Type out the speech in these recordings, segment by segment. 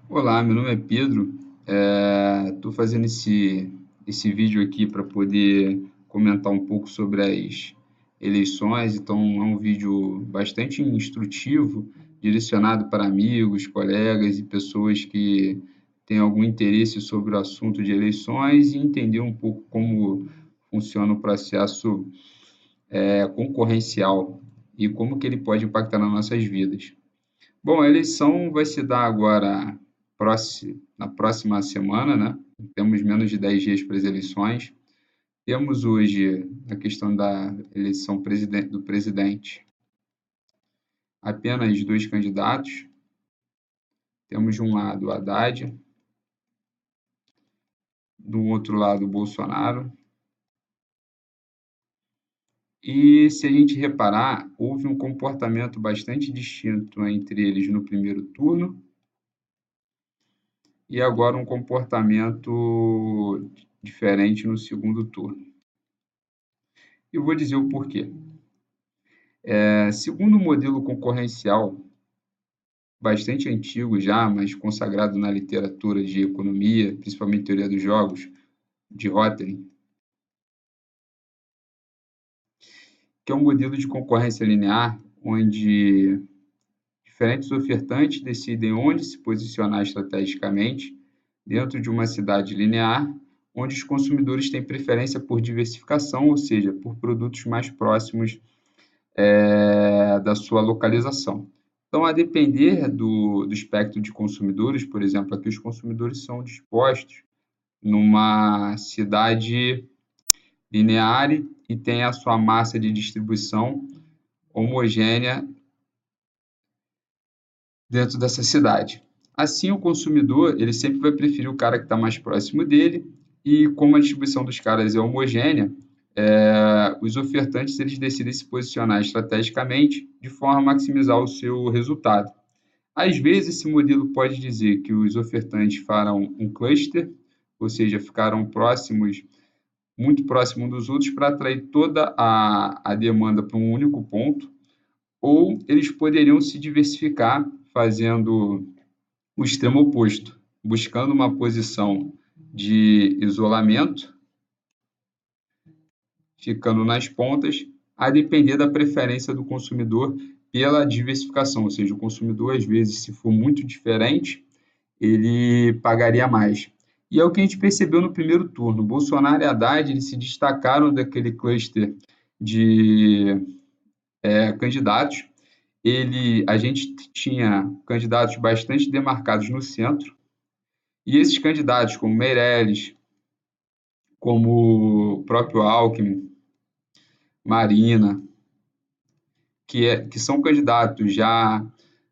Olá, meu nome é Pedro. Estou fazendo esse vídeo aqui para poder comentar um pouco sobre as eleições. Então, é um vídeo bastante instrutivo, direcionado para amigos, colegas e pessoas que têm algum interesse sobre o assunto de eleições e entender um pouco como funciona o processo concorrencial e como que ele pode impactar nas nossas vidas. Bom, a eleição vai se dar agora na próxima semana, né? Temos menos de 10 dias para as eleições. Temos hoje a questão da eleição do presidente, apenas dois candidatos. Temos de um lado o Haddad, do outro lado o Bolsonaro. E se a gente reparar, houve um comportamento bastante distinto entre eles no primeiro turno e agora um comportamento diferente no segundo turno. E vou dizer o porquê. Segundo o modelo concorrencial, bastante antigo já, mas consagrado na literatura de economia, principalmente teoria dos jogos, de Rotary, que é um modelo de concorrência linear, onde diferentes ofertantes decidem onde se posicionar estrategicamente dentro de uma cidade linear, onde os consumidores têm preferência por diversificação, ou seja, por produtos mais próximos da sua localização. Então, a depender do espectro de consumidores, por exemplo, aqui os consumidores são dispostos numa cidade linear e tem a sua massa de distribuição homogênea dentro dessa cidade. Assim, o consumidor ele sempre vai preferir o cara que está mais próximo dele e como a distribuição dos caras é homogênea, os ofertantes eles decidem se posicionar estrategicamente de forma a maximizar o seu resultado. Às vezes, esse modelo pode dizer que os ofertantes farão um cluster, ou seja, ficaram próximos, muito próximos dos outros para atrair toda a demanda para um único ponto, ou eles poderiam se diversificar fazendo o extremo oposto, buscando uma posição de isolamento, ficando nas pontas, a depender da preferência do consumidor pela diversificação, ou seja, o consumidor, às vezes, se for muito diferente, ele pagaria mais. E é o que a gente percebeu no primeiro turno. Bolsonaro e Haddad eles se destacaram daquele cluster de candidatos. A gente tinha candidatos bastante demarcados no centro, e esses candidatos, como Meirelles, como o próprio Alckmin, Marina, que são candidatos já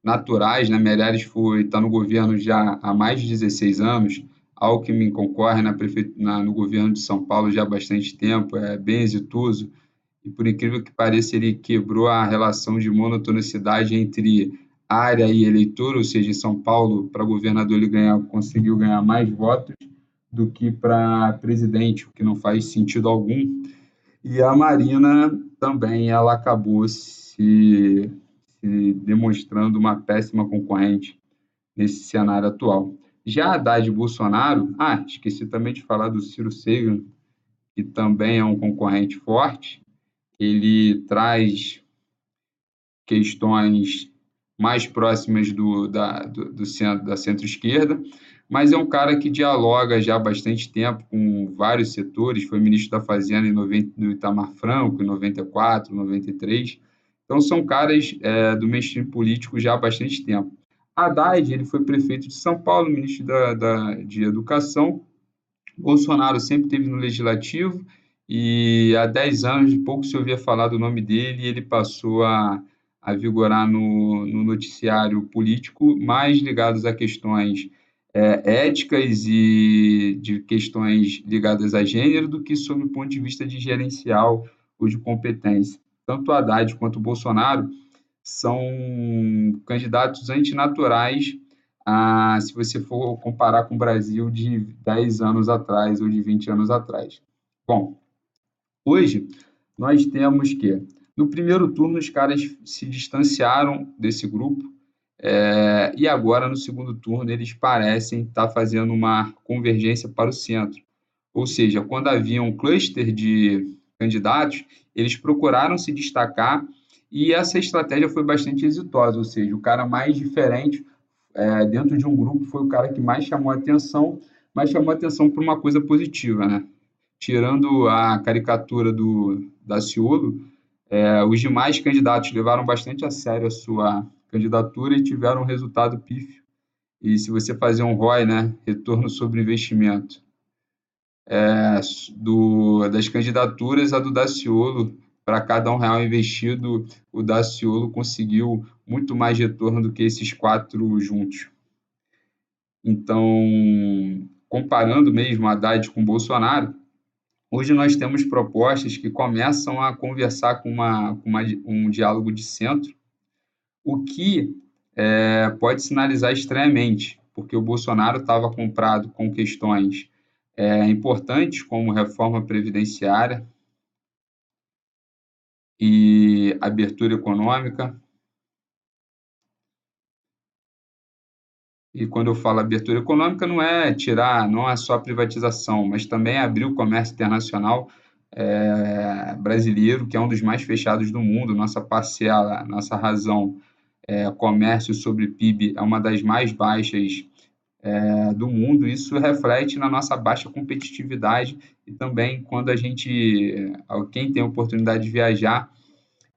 naturais, né? Meirelles está no governo já há mais de 16 anos, Alckmin concorre no governo de São Paulo já há bastante tempo, é bem exitoso, e por incrível que pareça, ele quebrou a relação de monotonicidade entre área e eleitor, ou seja, em São Paulo, para governador, ele conseguiu ganhar mais votos do que para presidente, o que não faz sentido algum. E a Marina também, ela acabou se demonstrando uma péssima concorrente nesse cenário atual. Já Haddad e Bolsonaro, esqueci também de falar do Ciro Segan, que também é um concorrente forte, ele traz questões mais próximas do centro, da centro-esquerda, mas é um cara que dialoga já há bastante tempo com vários setores, foi ministro da Fazenda do Itamar Franco, em 94, 93. Então, são caras do mainstream político já há bastante tempo. Haddad, ele foi prefeito de São Paulo, ministro de Educação. Bolsonaro sempre esteve no Legislativo e há 10 anos pouco se ouvia falar do nome dele e ele passou a vigorar no noticiário político, mais ligados a questões éticas e de questões ligadas a gênero do que sob o ponto de vista de gerencial ou de competência. Tanto o Haddad quanto o Bolsonaro são candidatos antinaturais se você for comparar com o Brasil de 10 anos atrás ou de 20 anos atrás. Bom, hoje nós temos que, no primeiro turno, os caras se distanciaram desse grupo, E agora, no segundo turno, eles parecem estar fazendo uma convergência para o centro. Ou seja, quando havia um cluster de candidatos, eles procuraram se destacar e essa estratégia foi bastante exitosa. Ou seja, o cara mais diferente dentro de um grupo foi o cara que mais chamou a atenção, mas chamou a atenção por uma coisa positiva, né? Tirando a caricatura do Daciolo, os demais candidatos levaram bastante a sério a sua candidatura e tiveram um resultado pífio. E se você fazer um ROI, né, retorno sobre investimento, das candidaturas, a do Daciolo, para cada R$ 1 investido, o Daciolo conseguiu muito mais retorno do que esses quatro juntos. Então, comparando mesmo Haddad com Bolsonaro, hoje nós temos propostas que começam a conversar com um diálogo de centro, o que pode sinalizar estranhamente, porque o Bolsonaro estava comprado com questões importantes, como reforma previdenciária e abertura econômica. E quando eu falo abertura econômica, não é só a privatização, mas também abrir o comércio internacional brasileiro, que é um dos mais fechados do mundo. Nossa parcela, nossa razão, comércio sobre PIB é uma das mais baixas do mundo. Isso reflete na nossa baixa competitividade e também quando quem tem a oportunidade de viajar,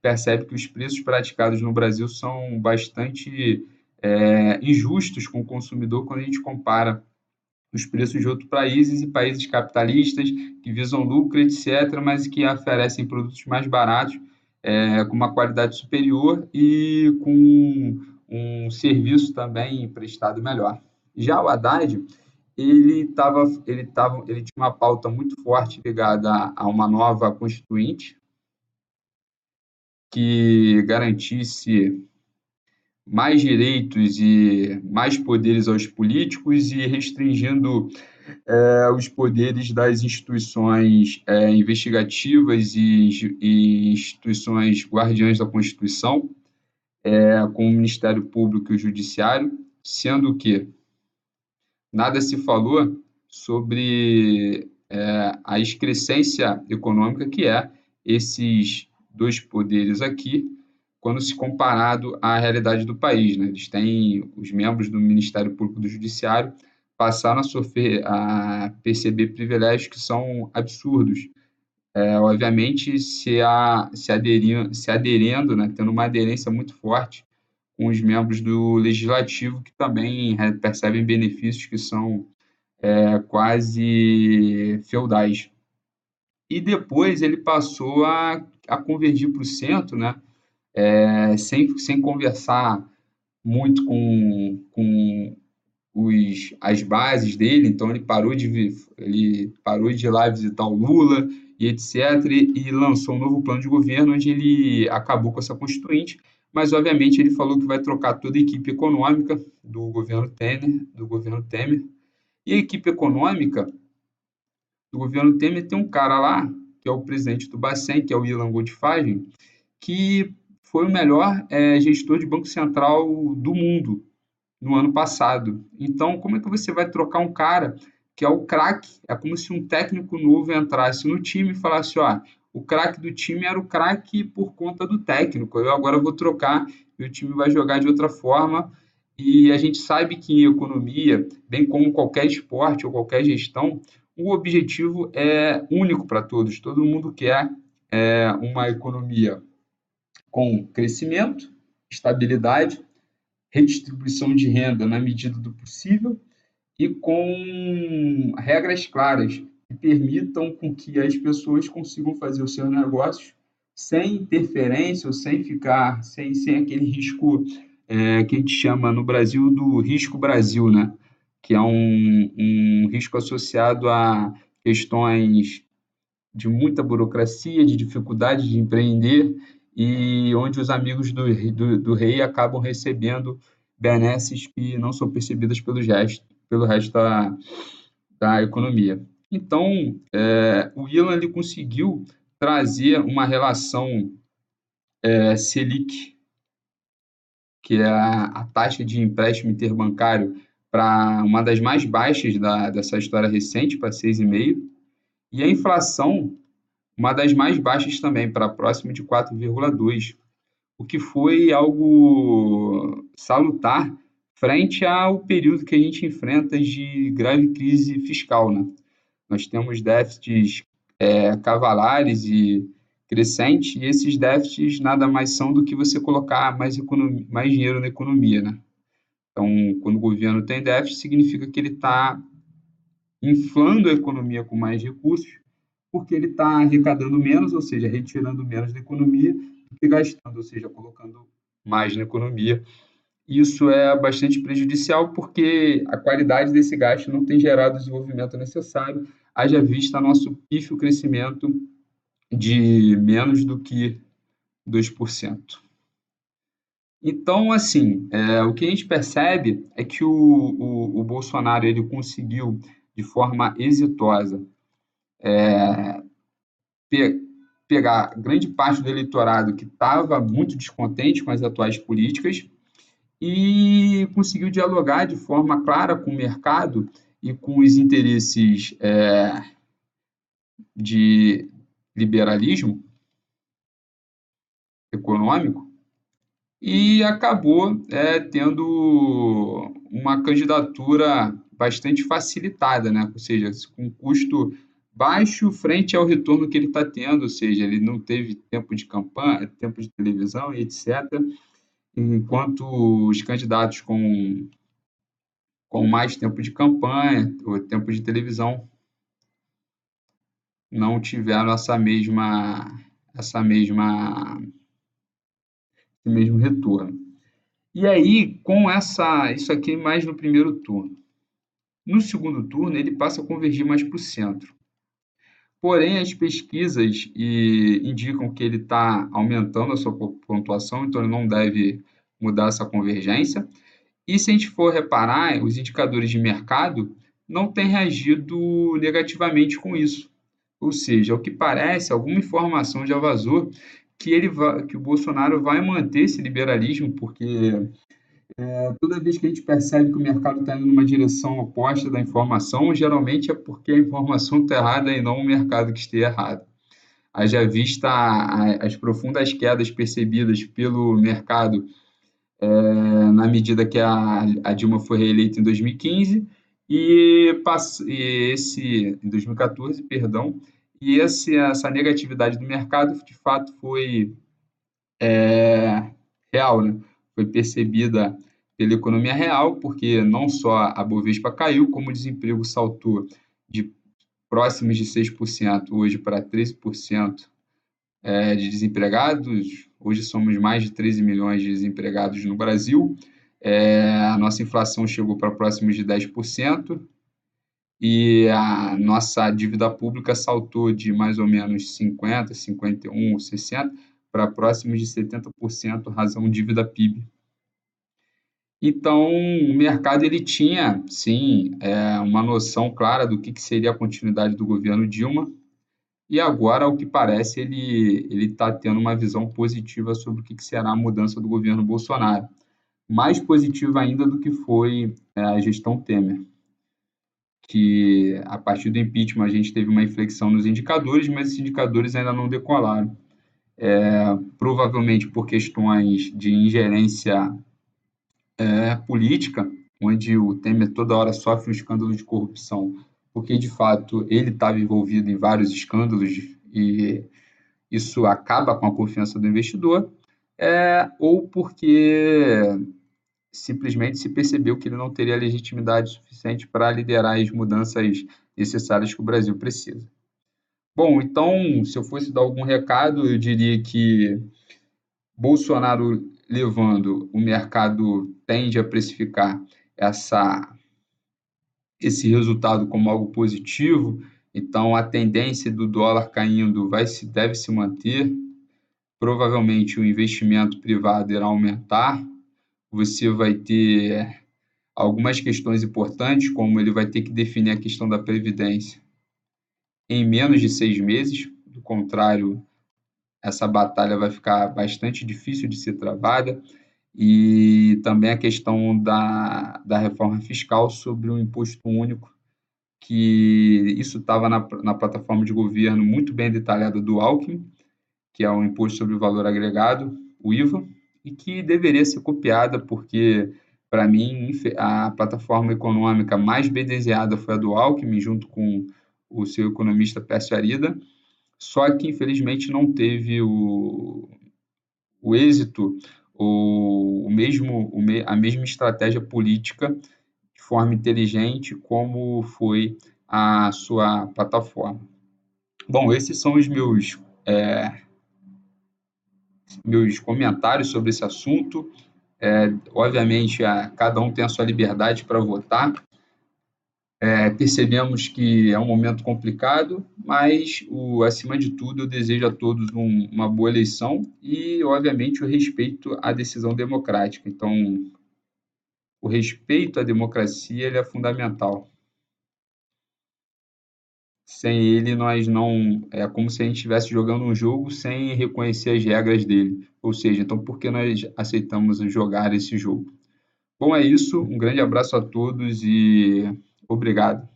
percebe que os preços praticados no Brasil são bastante injustos com o consumidor quando a gente compara os preços de outros países e países capitalistas que visam lucro, etc., mas que oferecem produtos mais baratos, com uma qualidade superior e com um serviço também prestado melhor. Já o Haddad, ele tinha uma pauta muito forte ligada a uma nova constituinte que garantisse mais direitos e mais poderes aos políticos e restringindo os poderes das instituições investigativas e instituições guardiãs da Constituição, como o Ministério Público e o Judiciário, sendo que nada se falou sobre a excrescência econômica que é esses dois poderes aqui, quando se comparado à realidade do país, né? Eles têm, os membros do Ministério Público e do Judiciário passaram a perceber privilégios que são absurdos. Obviamente, se aderindo, né, tendo uma aderência muito forte com os membros do Legislativo, que também percebem benefícios que são quase feudais. E depois ele passou a convergir para o centro, né, sem conversar muito com as bases dele, então ele parou de ir lá visitar o Lula e etc., e lançou um novo plano de governo onde ele acabou com essa constituinte, mas obviamente ele falou que vai trocar toda a equipe econômica do governo Temer, e a equipe econômica do governo Temer tem um cara lá, que é o presidente do Bacen, que é o Ilan Goldfagen, que foi o melhor gestor de Banco Central do mundo no ano passado. Então, como é que você vai trocar um cara que é o craque? É como se um técnico novo entrasse no time e falasse: ó, o craque do time era o craque por conta do técnico, eu agora vou trocar e o time vai jogar de outra forma. E a gente sabe que em economia, bem como qualquer esporte ou qualquer gestão, o objetivo é único para todos. Todo mundo quer uma economia com crescimento, estabilidade, redistribuição de renda na medida do possível e com regras claras que permitam com que as pessoas consigam fazer os seus negócios sem interferência ou sem aquele risco que a gente chama no Brasil do risco Brasil, né? Que é um risco associado a questões de muita burocracia, de dificuldade de empreender e onde os amigos do rei acabam recebendo benesses que não são percebidas pelo resto da economia. Então, o Ilan ele conseguiu trazer uma relação Selic que é a taxa de empréstimo interbancário para uma das mais baixas dessa história recente, para 6,5%, e a inflação, uma das mais baixas também, para próximo de 4,2%, o que foi algo salutar frente ao período que a gente enfrenta de grave crise fiscal, né? Nós temos déficits cavalares e crescentes, e esses déficits nada mais são do que você colocar mais dinheiro na economia, né? Então, quando o governo tem déficit, significa que ele está inflando a economia com mais recursos, porque ele está arrecadando menos, ou seja, retirando menos da economia, do que gastando, ou seja, colocando mais na economia. Isso é bastante prejudicial porque a qualidade desse gasto não tem gerado o desenvolvimento necessário, haja vista nosso pífio crescimento de menos do que 2%. Então, assim, o que a gente percebe é que o Bolsonaro ele conseguiu, de forma exitosa, pe- pegar grande parte do eleitorado que estava muito descontente com as atuais políticas e conseguiu dialogar de forma clara com o mercado e com os interesses de liberalismo econômico e acabou tendo uma candidatura bastante facilitada, né? Ou seja, com custo baixo frente ao retorno que ele está tendo, ou seja, ele não teve tempo de campanha, tempo de televisão e etc., enquanto os candidatos com mais tempo de campanha, ou tempo de televisão, não tiveram esse mesmo retorno. E aí, isso aqui mais no primeiro turno. No segundo turno, ele passa a convergir mais para o centro. Porém, as pesquisas indicam que ele está aumentando a sua pontuação, então ele não deve mudar essa convergência. E se a gente for reparar, os indicadores de mercado não têm reagido negativamente com isso. Ou seja, ao que parece, alguma informação já vazou que o Bolsonaro vai manter esse liberalismo, porque toda vez que a gente percebe que o mercado está indo numa direção oposta da informação, geralmente é porque a informação está errada e não o mercado que esteja errado. Haja vista as profundas quedas percebidas pelo mercado na medida que a Dilma foi reeleita em 2015 em 2014, perdão, essa negatividade do mercado de fato foi real, né? Foi percebida pela economia real, porque não só a Bovespa caiu, como o desemprego saltou de próximos de 6% hoje para 13% de desempregados. Hoje somos mais de 13 milhões de desempregados no Brasil. A nossa inflação chegou para próximos de 10% e a nossa dívida pública saltou de mais ou menos 50, 51, 60 para próximos de 70%, razão dívida PIB. Então, o mercado ele tinha, sim, uma noção clara do que seria a continuidade do governo Dilma, e agora, ao que parece, ele está tendo uma visão positiva sobre o que será a mudança do governo Bolsonaro. Mais positiva ainda do que foi a gestão Temer, que a partir do impeachment a gente teve uma inflexão nos indicadores, mas esses indicadores ainda não decolaram. Provavelmente por questões de ingerência política, onde o Temer toda hora sofre um escândalo de corrupção, porque de fato ele estava envolvido em vários escândalos e isso acaba com a confiança do investidor, ou porque simplesmente se percebeu que ele não teria legitimidade suficiente para liderar as mudanças necessárias que o Brasil precisa. Bom, então, se eu fosse dar algum recado, eu diria que Bolsonaro levando, o mercado tende a precificar esse resultado como algo positivo, então a tendência do dólar caindo deve se manter, provavelmente o investimento privado irá aumentar, você vai ter algumas questões importantes, como ele vai ter que definir a questão da Previdência em menos de 6 meses, do contrário, essa batalha vai ficar bastante difícil de ser travada. e também a questão da reforma fiscal sobre o imposto único, que isso estava na plataforma de governo muito bem detalhada do Alckmin, que é o Imposto sobre o Valor Agregado, o IVA, e que deveria ser copiada, porque, para mim, a plataforma econômica mais bem desenhada foi a do Alckmin, junto com o seu economista Pércio Arida, só que, infelizmente, não teve o êxito ou a mesma estratégia política de forma inteligente como foi a sua plataforma. Bom, esses são os meus comentários sobre esse assunto. Obviamente, cada um tem a sua liberdade para votar. Percebemos que é um momento complicado, mas, acima de tudo, eu desejo a todos uma boa eleição e, obviamente, o respeito à decisão democrática. Então, o respeito à democracia ele é fundamental. Sem ele, nós não. É como se a gente estivesse jogando um jogo sem reconhecer as regras dele. Ou seja, então por que nós aceitamos jogar esse jogo? Bom, é isso. Um grande abraço a todos e obrigado.